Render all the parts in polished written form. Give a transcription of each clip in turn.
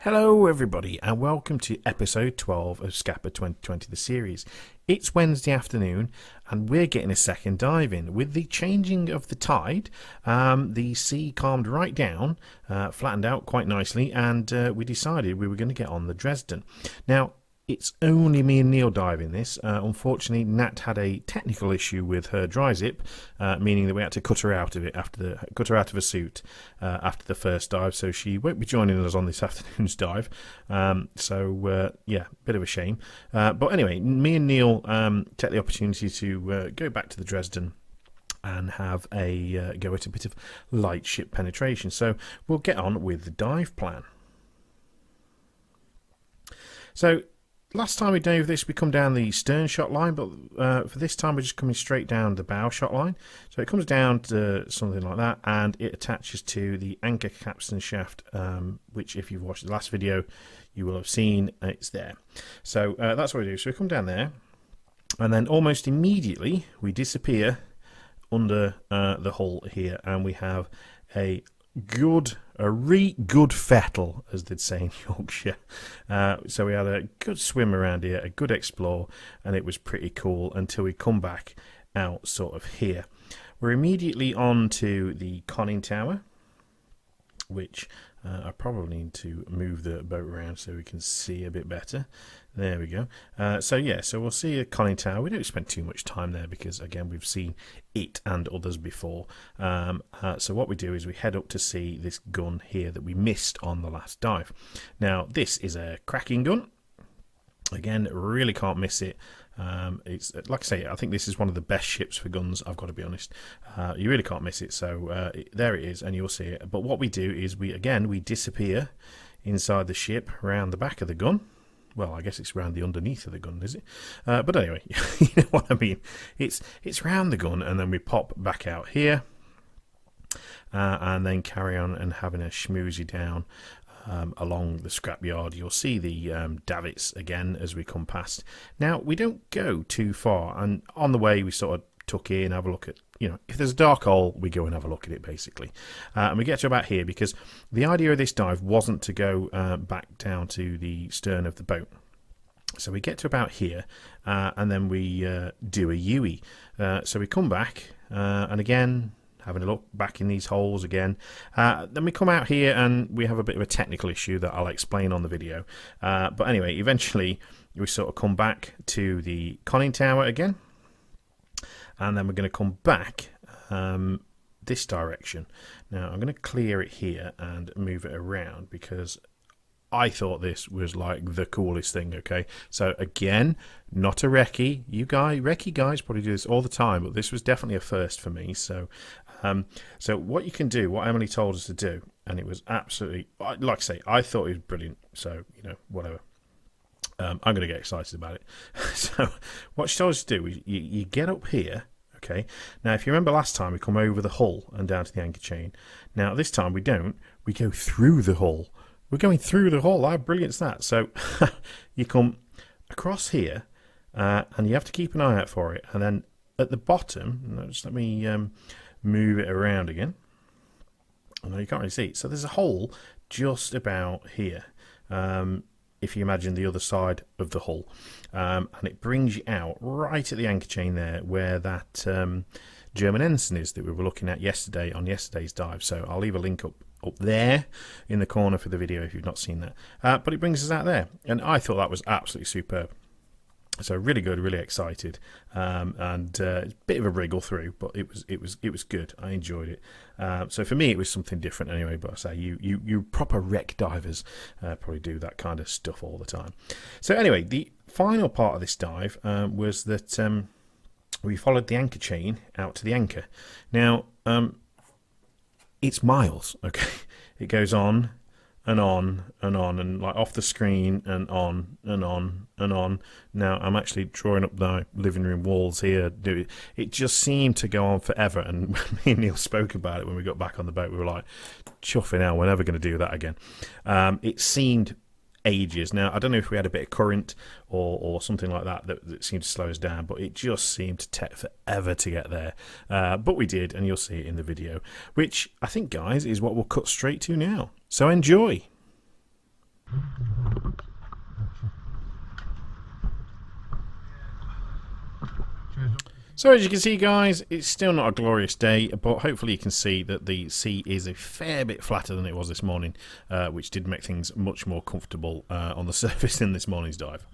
Hello everybody and welcome to episode 12 of Scapa 2020 the series. It's Wednesday afternoon and we're getting a second dive in. With the changing of the tide, the sea calmed right down, flattened out quite nicely, and we decided we were going to get on the Dresden. Now, it's only me and Neil diving this. Unfortunately, Nat had a technical issue with her dry zip, meaning that we had to cut her out of it cut her out of her suit after the first dive. So she won't be joining us on this afternoon's dive. Yeah, bit of a shame. But anyway, me and Neil take the opportunity to go back to the Dresden and have a go at a bit of light ship penetration. So we'll get on with the dive plan. So last time we dove this, we come down the stern shot line, but for this time we're just coming straight down the bow shot line. So it comes down to something like that, and it attaches to the anchor capstan shaft, which if you've watched the last video, you will have seen it's there. So that's what we do. So we come down there, and then almost immediately we disappear under the hull here, and we have a good fettle, as they'd say in Yorkshire. So we had a good swim around here, a good explore, and it was pretty cool until we come back out sort of here. We're immediately on to the conning tower, which I probably need to move the boat around so we can see a bit better. There we go. So we'll see a conning tower. We don't spend too much time there because, again, we've seen it and others before. So what we do is we head up to see this gun here that we missed on the last dive. Now, this is a cracking gun. Again, really can't miss it. It's like I say, I think this is one of the best ships for guns, I've got to be honest. You really can't miss it. So there it is, and you'll see it. But what we do is we disappear inside the ship around the back of the gun. Well, I guess it's around the underneath of the gun, is it? But anyway, you know what I mean. It's round the gun, and then we pop back out here, and then carry on and having a schmoozy down along the scrapyard. You'll see the davits again as we come past. Now, we don't go too far, and on the way we sort of tuck in, have a look at, if there's a dark hole, we go and have a look at it, basically. And we get to about here because the idea of this dive wasn't to go back down to the stern of the boat. So we get to about here, and then we do a U-E. So we come back, and again, having a look back in these holes again. Then we come out here and we have a bit of a technical issue that I'll explain on the video. But anyway, eventually we sort of come back to the conning tower again. And then we're going to come back this direction. Now I'm going to clear it here and move it around because I thought this was like the coolest thing, okay? So again, not a recce. Recce guys probably do this all the time, but this was definitely a first for me. So what you can do, what Emily told us to do, and it was absolutely, like I say, I thought it was brilliant. So, whatever. I'm going to get excited about it. So what she told us to do is you get up here, okay? Now, if you remember last time, we come over the hull and down to the anchor chain. Now, this time we don't. We go through the hull. We're going through the hull. How brilliant is that? So you come across here, and you have to keep an eye out for it. And then at the bottom, just let me move it around again. No, you can't really see it. So there's a hole just about here. If you imagine the other side of the hull, and it brings you out right at the anchor chain there where that German ensign is that we were looking at yesterday on yesterday's dive. So I'll leave a link up there in the corner for the video if you've not seen that. But it brings us out there, and I thought that was absolutely superb. So really good, really excited, and a bit of a wriggle through, but it was good. I enjoyed it. So for me, it was something different anyway. But I say you proper wreck divers probably do that kind of stuff all the time. So anyway, the final part of this dive was that we followed the anchor chain out to the anchor. Now it's miles. Okay, it goes on and on and on and like off the screen and on and on and on. Now I'm actually drawing up the living room walls here. It just seemed to go on forever, and when me and Neil spoke about it when we got back on the boat, we were like, chuffing hell, we're never going to do that again. It seemed ages. Now I don't know if we had a bit of current or something like that seemed to slow us down, but it just seemed to take forever to get there. But we did, and you'll see it in the video, which I think, guys, is what we'll cut straight to now. So enjoy. So as you can see, guys, it's still not a glorious day, but hopefully you can see that the sea is a fair bit flatter than it was this morning, which did make things much more comfortable on the surface in this morning's dive.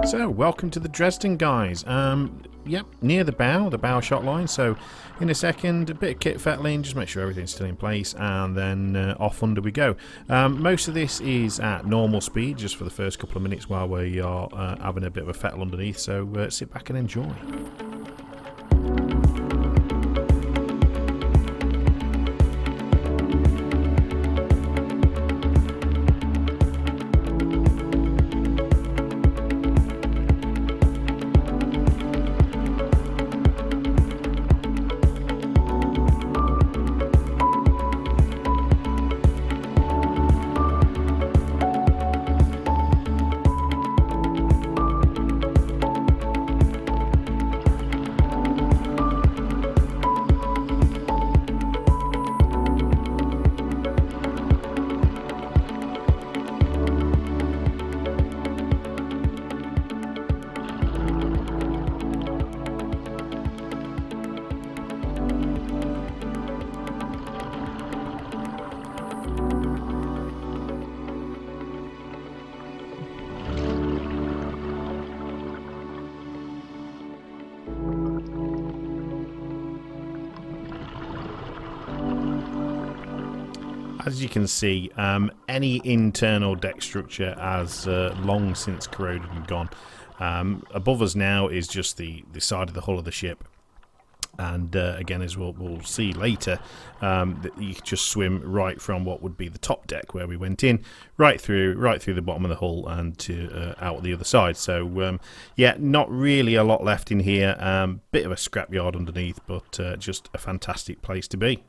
So, welcome to the Dresden, guys. Yep, near the bow shot line. So, in a second, a bit of kit fettling, just make sure everything's still in place, and then off under we go. Most of this is at normal speed, just for the first couple of minutes while we are having a bit of a fettle underneath. So, sit back and enjoy. As you can see, any internal deck structure has long since corroded and gone. Above us now is just the side of the hull of the ship. And again, as we'll see later, you can just swim right from what would be the top deck where we went in, right through the bottom of the hull and to out the other side. So yeah, not really a lot left in here. Bit of a scrapyard underneath, but just a fantastic place to be.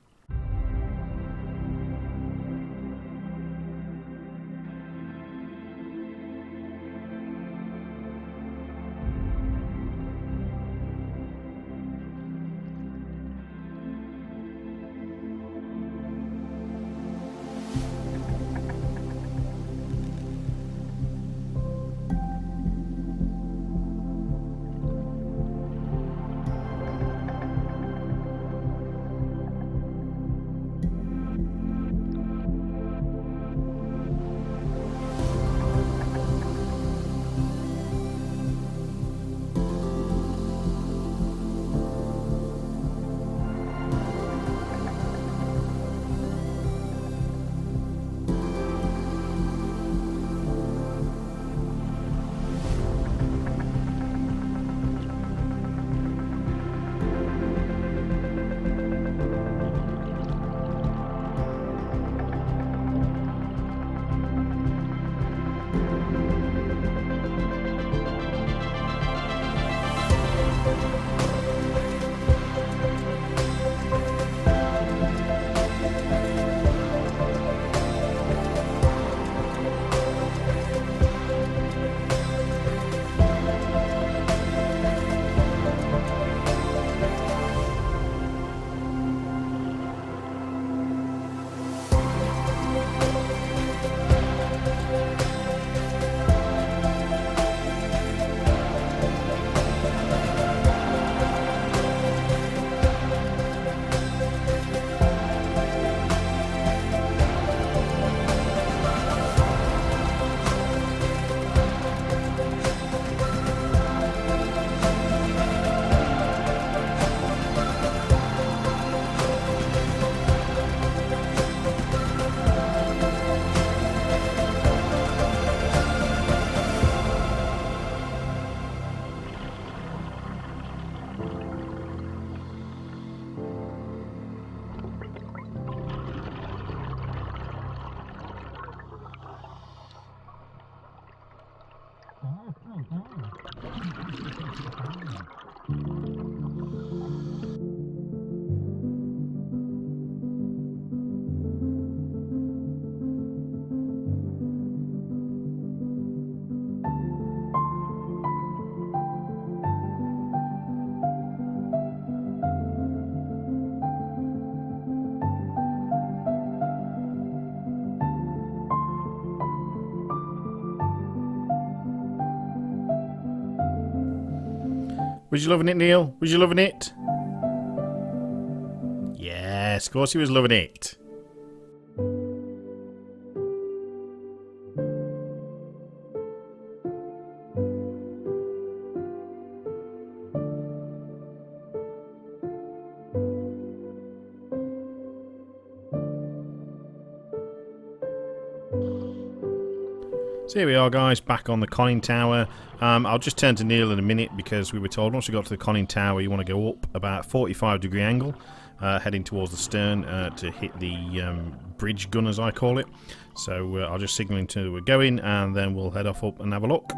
Was you loving it, Neil? Was you loving it? Yes, of course he was loving it. So here we are, guys, back on the conning tower. I'll just turn to Neil in a minute because we were told once we got to the conning tower you want to go up about 45-degree angle, heading towards the stern to hit the bridge gun, as I call it. So I'll just signal until we're going and then we'll head off up and have a look.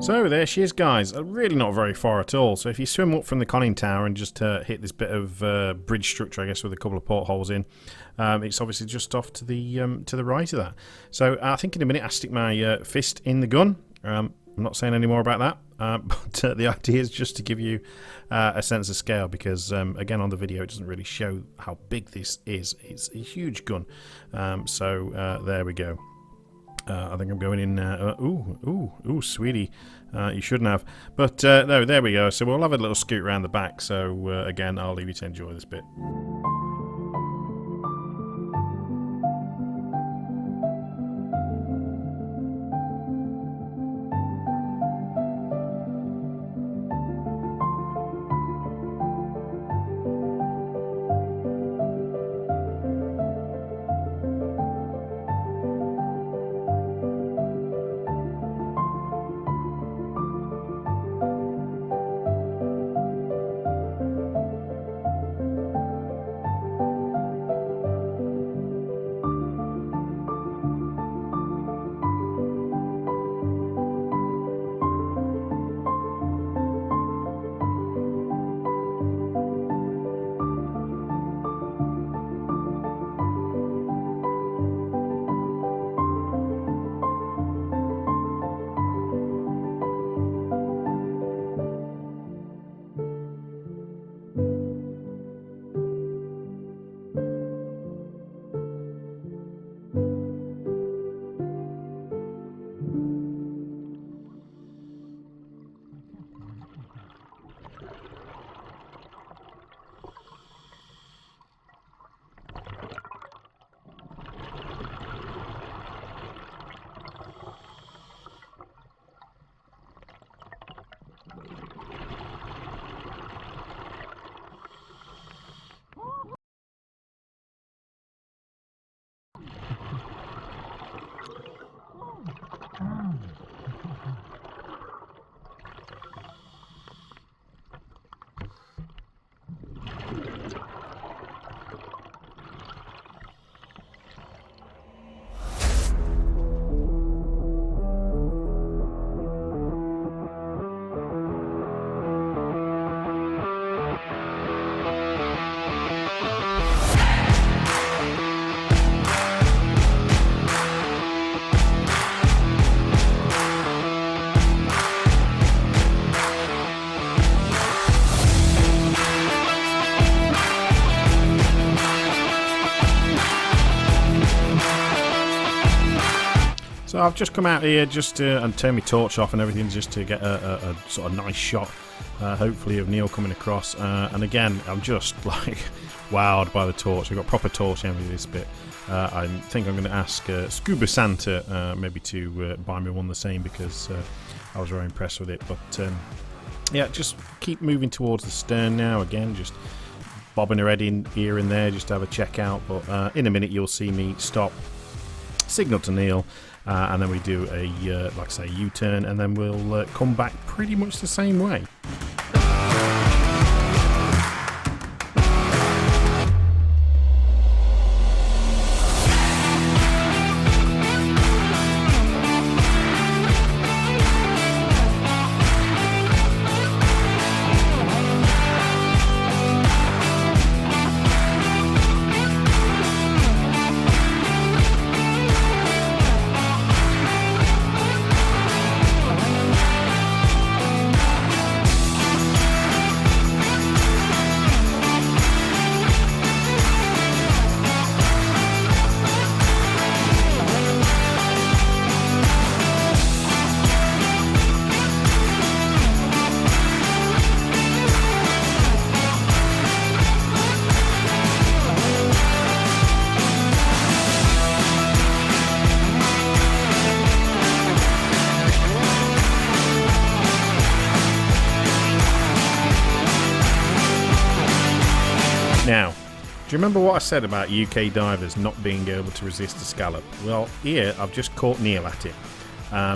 So there she is, guys. Really not very far at all. So if you swim up from the conning tower and just hit this bit of bridge structure, I guess, with a couple of portholes in, it's obviously just off to the right of that. So I think in a minute I stick my fist in the gun. I'm not saying any more about that, but the idea is just to give you a sense of scale because, again, on the video it doesn't really show how big this is. It's a huge gun. So there we go. I think I'm going in. Ooh, sweetie. You shouldn't have. But no, there we go. So we'll have a little scoot around the back. So again, I'll leave you to enjoy this bit. So I've just come out here just to and turn my torch off and everything just to get a sort of nice shot, hopefully, of Neil coming across. And again, I'm just like wowed by the torch. I've got proper torch envy this bit. I think I'm going to ask Scuba Santa maybe to buy me one the same because I was very impressed with it. But yeah, just keep moving towards the stern now. Again, just bobbing her head in here and there just to have a check out. But in a minute you'll see me stop, signal to Neil, and then we do a like I say, U-turn, and then we'll come back pretty much the same way. Do you remember what I said about UK divers not being able to resist a scallop? Well, here I've just caught Neil at it. I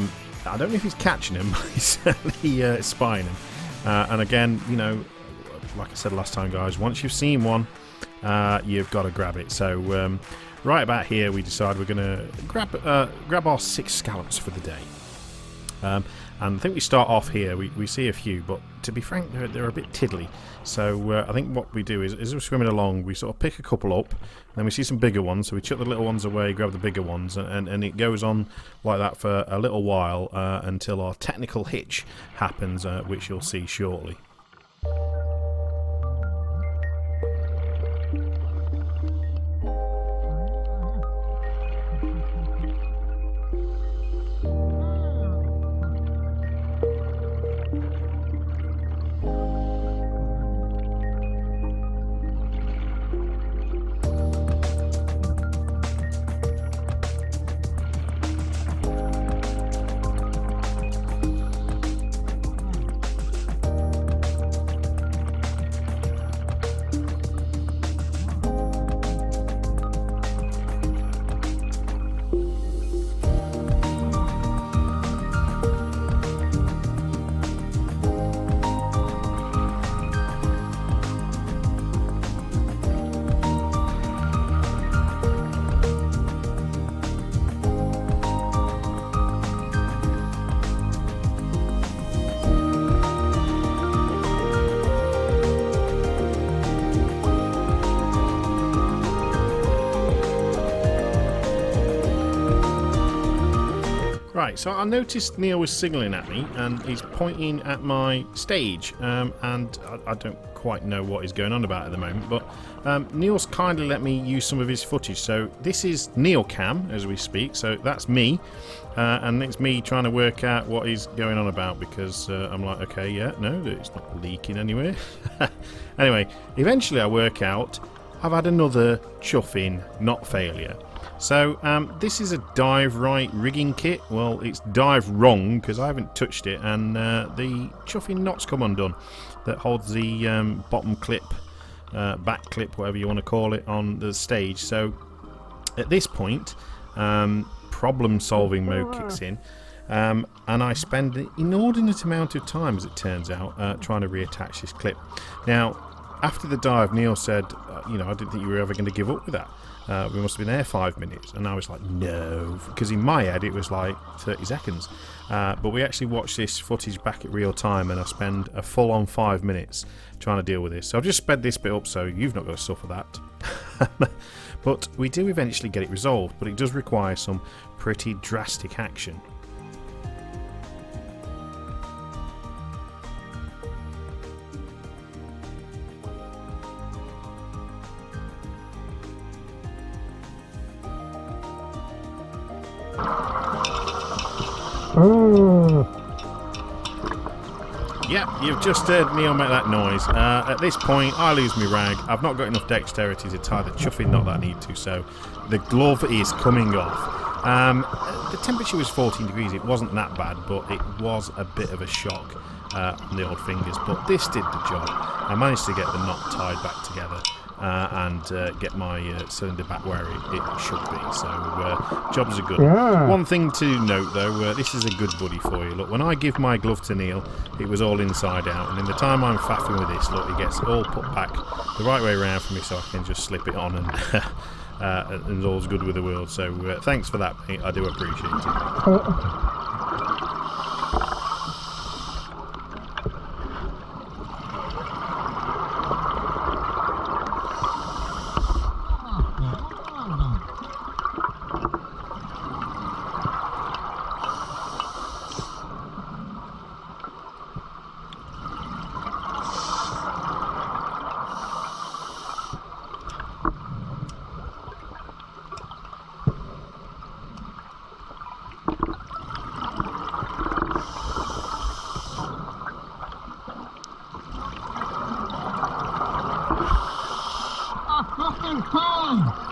don't know if he's catching him, but he's certainly spying him. And again, you know, like I said last time, guys, once you've seen one, you've got to grab it. So right about here, we decide we're going to grab our 6 scallops for the day. And I think we start off here. We see a few, but to be frank, they're a bit tiddly. So I think what we do is as we're swimming along, we sort of pick a couple up, and then we see some bigger ones, so we chuck the little ones away, grab the bigger ones, and it goes on like that for a little while until our technical hitch happens, which you'll see shortly. Right, so I noticed Neil was signalling at me, and he's pointing at my stage, and I don't quite know what is going on about at the moment, but Neil's kindly let me use some of his footage. So this is Neil Cam as we speak, so that's me, and it's me trying to work out what he's going on about, because I'm like, okay, yeah, no, it's not leaking anywhere. Anyway, eventually I work out I've had another chuffing not failure. So this is a dive right rigging kit. Well, it's dive wrong because I haven't touched it, and the chuffing knot's come undone that holds the bottom clip, back clip, whatever you want to call it, on the stage. So at this point, problem solving mode kicks in, and I spend an inordinate amount of time, as it turns out, trying to reattach this clip. Now, after the dive, Neil said, you know, I didn't think you were ever going to give up with that. We must have been there 5 minutes, and I was like, no, because in my head it was like 30 seconds. But we actually watched this footage back at real time, and I spend a full-on 5 minutes trying to deal with this. So I've just sped this bit up so you've not got to suffer that. But we do eventually get it resolved, but it does require some pretty drastic action. Yep, you've just heard Neil make that noise. At this point, I lose my rag. I've not got enough dexterity to tie the chuffing knot that I need to, so the glove is coming off. The temperature was 14 degrees. It wasn't that bad, but it was a bit of a shock on the old fingers. But this did the job. I managed to get the knot tied back together. And get my cylinder back where it should be. So jobs are good. Yeah. One thing to note though, this is a good buddy for you. Look, when I give my glove to Neil, it was all inside out, and in the time I'm faffing with this, look, it gets all put back the right way around for me, so I can just slip it on, and all's good with the world. So thanks for that, mate. I do appreciate it.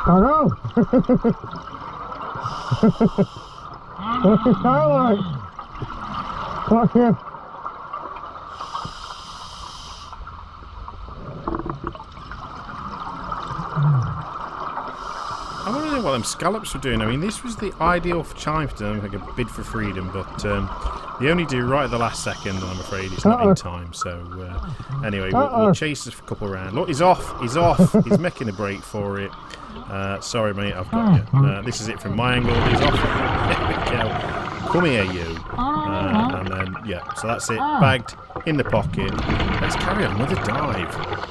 I know. What's the skylight? What's it? know what them scallops were doing. I mean, this was the ideal for Chimes to like a bid for freedom, but they only do right at the last second, and I'm afraid it's not in time. So anyway, we'll chase this for a couple of rounds. Look, he's off. He's off. He's making a break for it. Sorry, mate, I've got you. This is it from my angle. He's off. There we go. Come here, you. And then, yeah, so that's it. Bagged in the pocket. Let's carry on with the dive.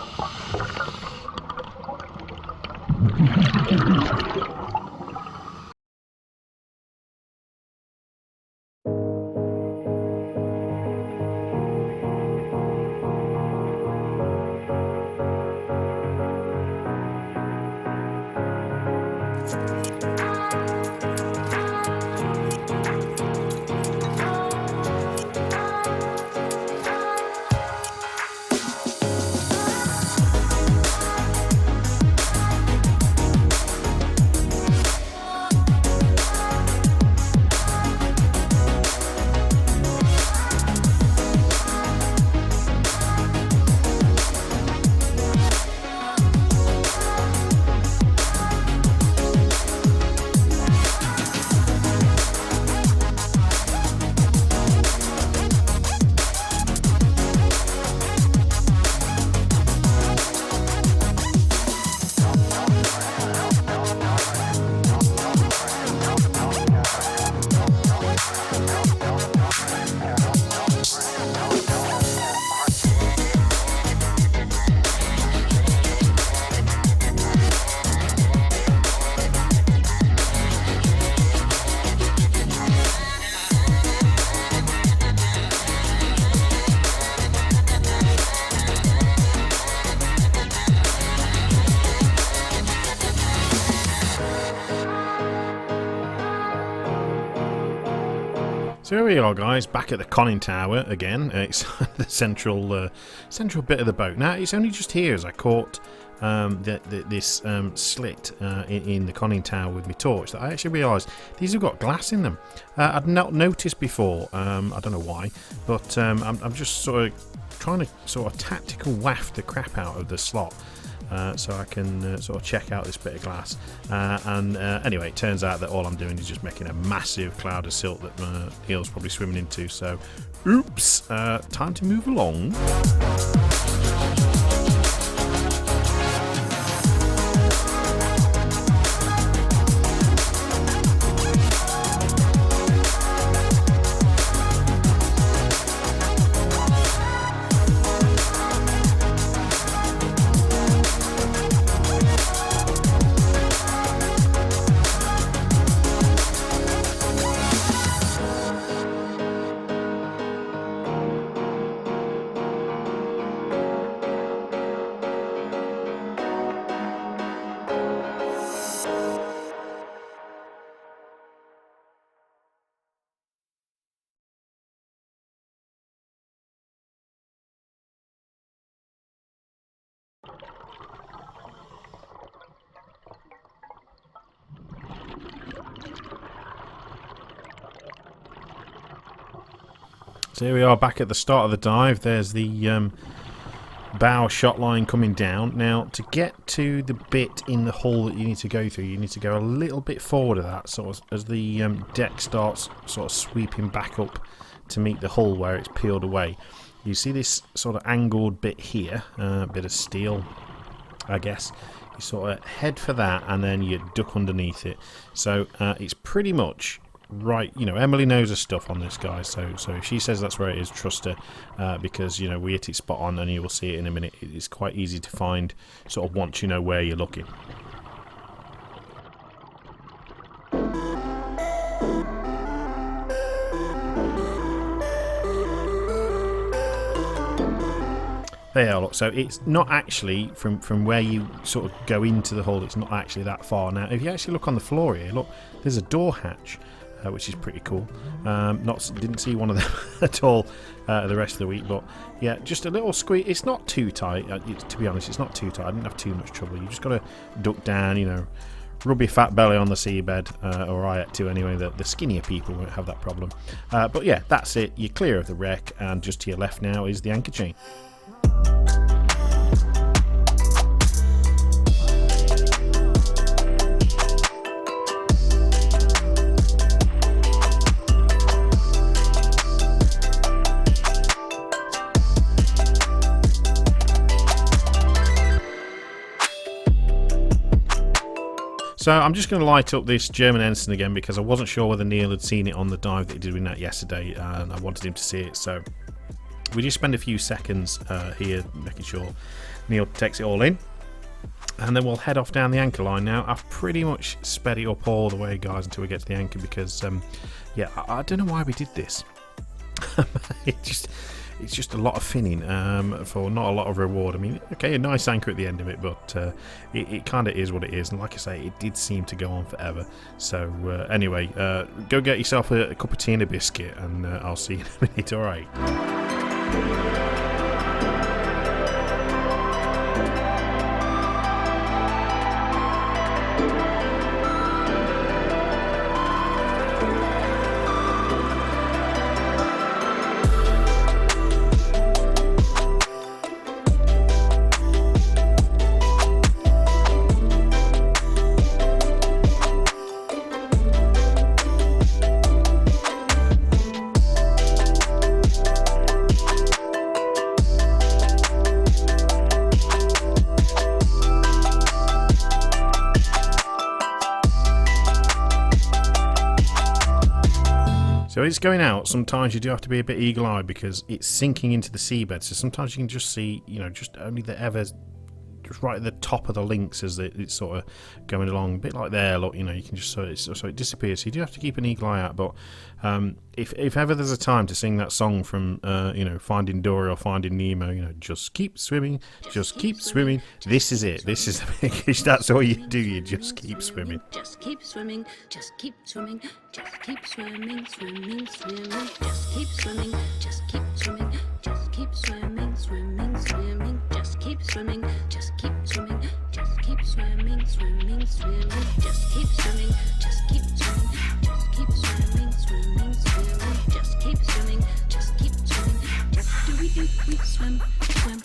So here we are, guys, back at the conning tower again. It's the central bit of the boat. Now, it's only just here as I caught this slit in the conning tower with my torch that I actually realised these have got glass in them. I'd not noticed before. I don't know why, but I'm just sort of trying to sort of tactical waft the crap out of the slot. So I can sort of check out this bit of glass. Anyway, it turns out that all I'm doing is just making a massive cloud of silt that my eel's probably swimming into. So, oops, time to move along. So here we are back at the start of the dive. There's the bow shot line coming down. Now, to get to the bit in the hull that you need to go through, you need to go a little bit forward of that, sort of as the deck starts sort of sweeping back up to meet the hull where it's peeled away. You see this sort of angled bit here, bit of steel, I guess. You sort of head for that and then you duck underneath it. So it's pretty much right, you know, Emily knows her stuff on this, guy, so if she says that's where it is, trust her, because, you know, we hit it spot on and you will see it in a minute. It's quite easy to find sort of once you know where you're looking. There you are, look, so it's not actually from where you sort of go into the hull, it's not actually that far. Now, if you actually look on the floor here, look, there's a door hatch, which is pretty cool. Didn't see one of them at all the rest of the week, but yeah, just a little squeeze. It's not too tight, to be honest, it's not too tight. I didn't have too much trouble. You just got to duck down, you know, rub your fat belly on the seabed, or I had to anyway. The skinnier people won't have that problem. But yeah, that's it. You're clear of the wreck, and just to your left now is the anchor chain. So I'm just going to light up this German ensign again because I wasn't sure whether Neil had seen it on the dive that he did with Nat yesterday, and I wanted him to see it. So we just spend a few seconds here making sure Neil takes it all in, and then we'll head off down the anchor line. Now I've pretty much sped it up all the way, guys, until we get to the anchor because yeah, I don't know why we did this. It's just a lot of finning for not a lot of reward. I mean, okay, a nice anchor at the end of it, but it kind of is what it is. And like I say, it did seem to go on forever. So anyway, go get yourself a cup of tea and a biscuit, and I'll see you in a minute. All right. So it's going out. Sometimes you do have to be a bit eagle-eyed because it's sinking into the seabed. So sometimes you can just see, you know, just only the just right at the top of the links as it's sort of going along, a bit like there. Look, you know, you can just so it disappears. So you do have to keep an eagle eye out. But if ever there's a time to sing that song from you know, Finding Dory or Finding Nemo, you know, just keep swimming, just keep swimming. This is it. This is the biggest. That's all you do. You just keep swimming. Just keep swimming. Just keep swimming. Just keep swimming. Swimming, swimming. Just keep swimming. Just keep swimming. Just keep swimming. Swimming, swimming. Just keep swimming. Just keep swimming. Just keep swimming. Swimming, swimming. Just keep swimming. Just keep swimming. Just keep swimming. Swimming, swimming. Just keep swimming. Just keep swimming. Just do we swim, swim.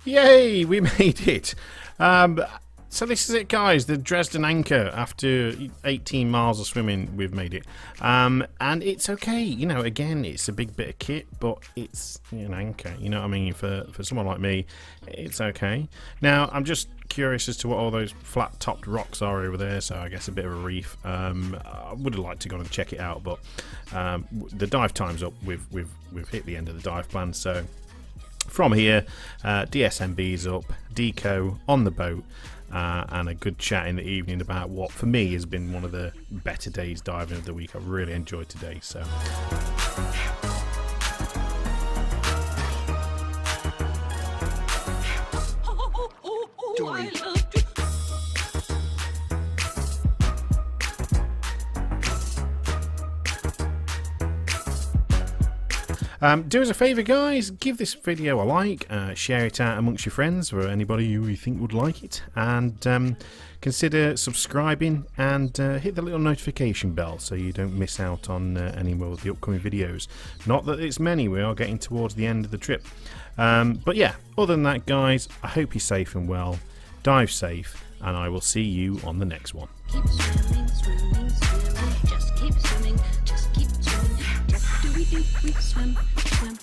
Yay, we made it. So this is it, guys, the Dresden anchor. After 18 miles of swimming, we've made it. And it's okay. You know, again, it's a big bit of kit, but it's an anchor. You know what I mean? For someone like me, it's okay. Now, I'm just curious as to what all those flat-topped rocks are over there, so I guess a bit of a reef. I would have liked to go and check it out, but the dive time's up. We've hit the end of the dive plan, so from here, DSMB's up, Deco on the boat, and a good chat in the evening about what for me has been one of the better days diving of the week. I've really enjoyed today. So do us a favour, guys, give this video a like, share it out amongst your friends or anybody who you think would like it, and consider subscribing and hit the little notification bell so you don't miss out on any more of the upcoming videos. Not that it's many, we are getting towards the end of the trip. But yeah, other than that, guys, I hope you're safe and well, dive safe, and I will see you on the next one. Keep swimming, swimming, swimming. Just keep swimming, just keep swimming. Just do we swim, swim.